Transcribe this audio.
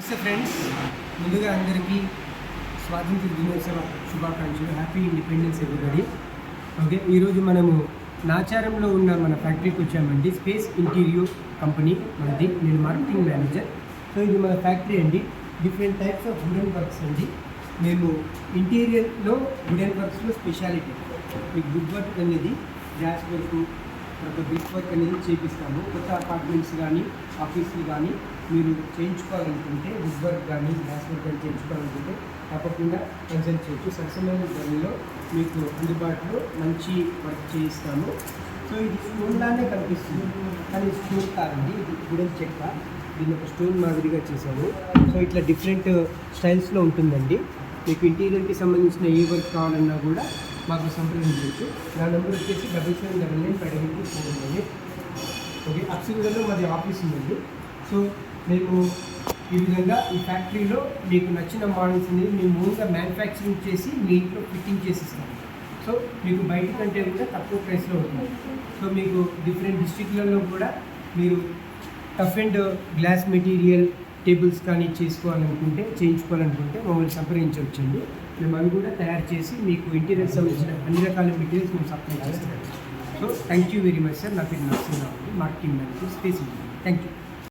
నమస్తే ఫ్రెండ్స్, ముందుగా అందరికీ స్వాతంత్ర దినోత్సవ శుభాకాంక్షలు. Happy independence everybody. ఓకే, ఈరోజు మనము నాచారంలో ఉన్న మన ఫ్యాక్టరీకి వచ్చామండి. స్పేస్ ఇంటీరియర్ కంపెనీ మనది. నేను మార్కెటింగ్ మేనేజర్. సో ఇది మన ఫ్యాక్టరీ అండి. Different types of wooden works అండి. మేము ఇంటీరియర్లో వుడెన్ వర్క్స్లో స్పెషాలిటీ మీకు వుడ్ వర్క్ అనేది, గ్లాస్ వర్క్, తర్వాత బ్రిక్ వర్క్ అనేది చేపిస్తాము. కొత్త అపార్ట్మెంట్స్ కానీ ఆఫీసులు కానీ మీరు చేయించుకోవాలనుకుంటే వుడ్ వర్క్ కానీ గ్లాస్ వర్క్ కానీ చేయించుకోవాలనుకుంటే తప్పకుండా కన్సల్ట్ చేయొచ్చు. సరసమైన ధరలో మీకు అందుబాటులో మంచి వర్క్ చేయిస్తాము. సో ఇది స్టోన్లానే కనిపిస్తుంది, కానీ స్టోన్ కాదండి, ఇది వుడెన్ చెక్క. దీన్ని ఒక స్టోన్ మాదిరిగా చేశాము. సో ఇట్లా డిఫరెంట్ స్టైల్స్లో ఉంటుందండి. మీకు ఇంటీరియర్కి సంబంధించిన ఏ వర్క్ కావాలన్నా కూడా మాకు సంప్రదించవచ్చు. నా నెంబర్ వచ్చేసి 7799 ఓకే. అక్షరలో మాది ఆఫీస్ ఉందండి. సో మేము ఈ విధంగా ఈ ఫ్యాక్టరీలో మీకు నచ్చిన మోడల్స్ అనేది మేము ముందుగా మ్యానుఫ్యాక్చరింగ్ చేసి మీ ఇంట్లో ఫిట్టింగ్ చేసిస్తాము. సో మీకు బయట కంటే కూడా తక్కువ ప్రైస్లో ఉంటుంది. సో మీకు డిఫరెంట్ డిస్ట్రిక్ట్లలో కూడా మీరు tough and glass material tables కానీ చేయించుకోవాలనుకుంటే మమ్మల్ని సంప్రదించవచ్చండి. మేము అవి కూడా తయారు చేసి మీకు ఇంటీరియర్ సంబంధించిన అన్ని రకాల మెటీరియల్స్ మేము సప్లై చేస్తాము. So thank you very much sir. నా పేరు Narasimharao, marketing manager, space interior. Thank you.